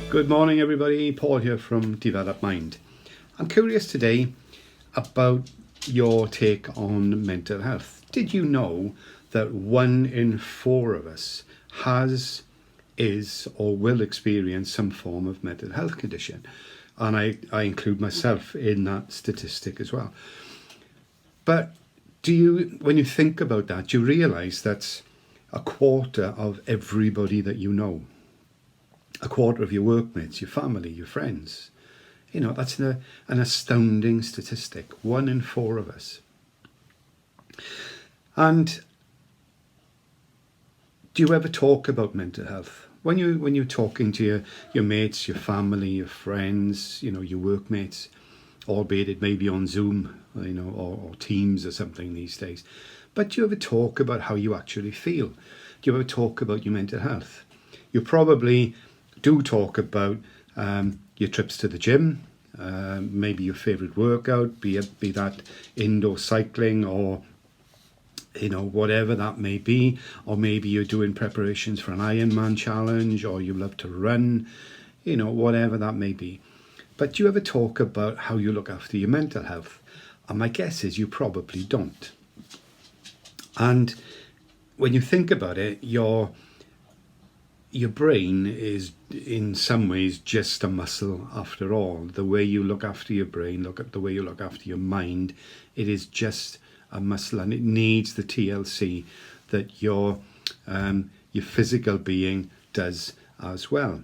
Good morning, everybody. Paul here from Develop Mind. I'm curious today about your take on mental health. Did you know that 1 in 4 of us has, is, or will experience some form of mental health condition? And I include myself in that statistic as well. But when you think about that, do you realise that's a quarter of everybody that you know? A quarter of your workmates, your family, your friends. You know, that's an astounding statistic. 1 in 4 of us. And do you ever talk about mental health? When you're talking to your mates, your family, your friends, you know, your workmates, albeit it may be on Zoom, you know, or Teams or something these days. But do you ever talk about how you actually feel? Do you ever talk about your mental health? You probably do talk about your trips to the gym, maybe your favourite workout, be that indoor cycling or, you know, whatever that may be, or maybe you're doing preparations for an Ironman challenge, or you love to run, you know, whatever that may be. But do you ever talk about how you look after your mental health? And my guess is you probably don't. And when you think about it, your brain is in some ways just a muscle after all. The way you look after your brain, look at the way you look after your mind, it is just a muscle, and it needs the TLC that your physical being does as well.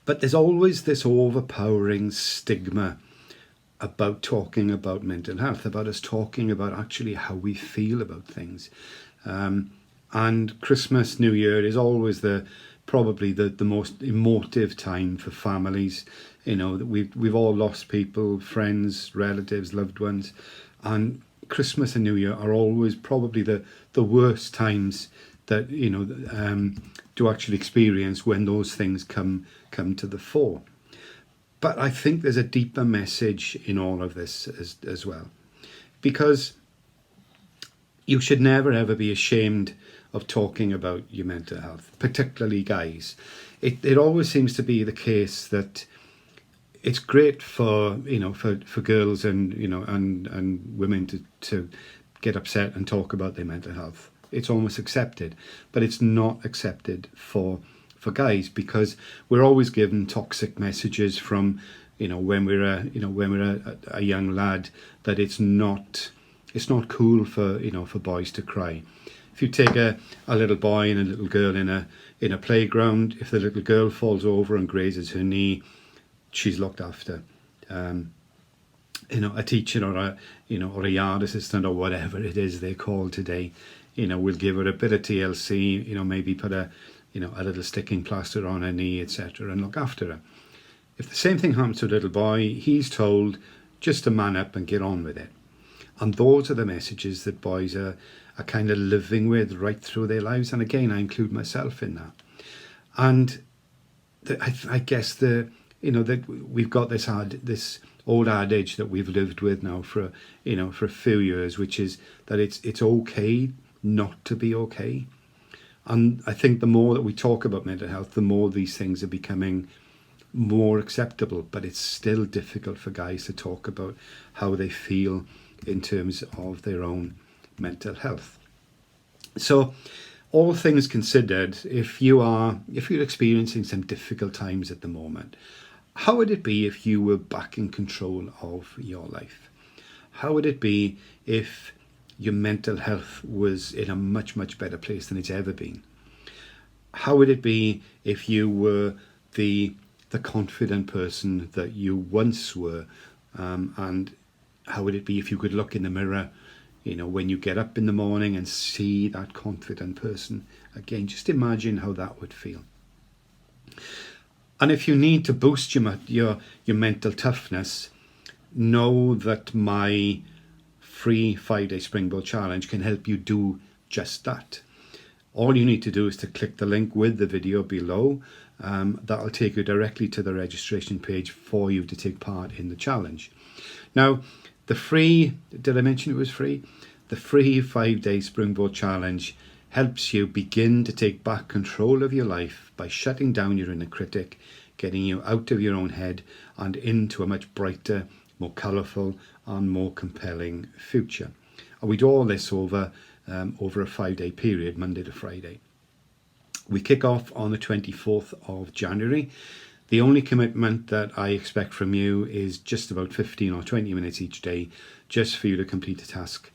But there's always this overpowering stigma about talking about mental health, about us talking about actually how we feel about things. And Christmas, New Year is always probably the most emotive time for families. You know, that we've all lost people, friends, relatives, loved ones, and Christmas and New Year are always probably the worst times that, you know, to actually experience when those things come to the fore. But I think there's a deeper message in all of this as well, because you should never ever be ashamed of talking about your mental health, particularly guys. It always seems to be the case that it's great for, you know, for girls and, you know, and women to get upset and talk about their mental health. It's almost accepted, but it's not accepted for guys, because we're always given toxic messages from, you know, when we're a young lad, that it's not cool for, you know, for boys to cry. If you take a little boy and a little girl in a playground, if the little girl falls over and grazes her knee, she's looked after. You know, a teacher or a yard assistant or whatever it is they're called today, you know, will give her a bit of TLC, you know, maybe put a little sticking plaster on her knee, etc., and look after her. If the same thing happens to a little boy, he's told just to man up and get on with it. And those are the messages that boys are kind of living with right through their lives. And again, I include myself in that. And I guess that we've got this old adage that we've lived with now for a few years, which is that it's okay not to be okay. And I think the more that we talk about mental health, the more these things are becoming more acceptable. But it's still difficult for guys to talk about how they feel in terms of their own mental health. So, all things considered, if you're experiencing some difficult times at the moment, how would it be if you were back in control of your life? How would it be if your mental health was in a much, much better place than it's ever been? How would it be if you were the confident person that you once were? And how would it be if you could look in the mirror, you know, when you get up in the morning and see that confident person again? Just imagine how that would feel. And if you need to boost your mental toughness, know that my free 5-day Springboard challenge can help you do just that. All you need to do is to click the link with the video below. That'll take you directly to the registration page for you to take part in the challenge. Now, the free, did I mention it was free? The free 5-day Springboard challenge helps you begin to take back control of your life by shutting down your inner critic, getting you out of your own head and into a much brighter, more colourful and more compelling future. And we do all this over a 5-day period, Monday to Friday. We kick off on the 24th of January. The only commitment that I expect from you is just about 15 or 20 minutes each day, just for you to complete a task.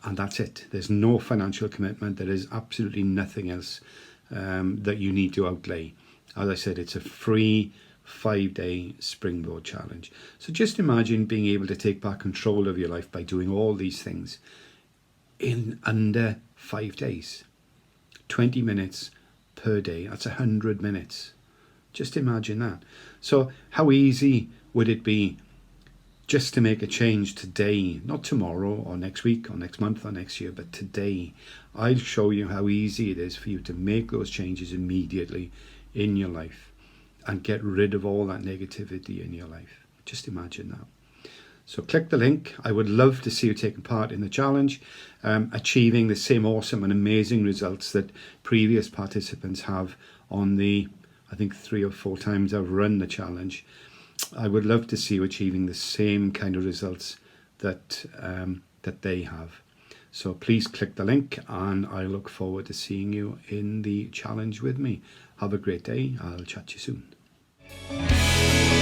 And that's it. There's no financial commitment. There is absolutely nothing else that you need to outlay. As I said, it's a free 5-day Springboard challenge. So just imagine being able to take back control of your life by doing all these things in under 5 days. 20 minutes per day. That's 100 minutes. Just imagine that. So how easy would it be just to make a change today, not tomorrow or next week or next month or next year, but today? I'll show you how easy it is for you to make those changes immediately in your life and get rid of all that negativity in your life. Just imagine that. So click the link. I would love to see you taking part in the challenge, achieving the same awesome and amazing results that previous participants have on the, I think, 3 or 4 times I've run the challenge. I would love to see you achieving the same kind of results that they have. So please click the link and I look forward to seeing you in the challenge with me. Have a great day. I'll chat to you soon.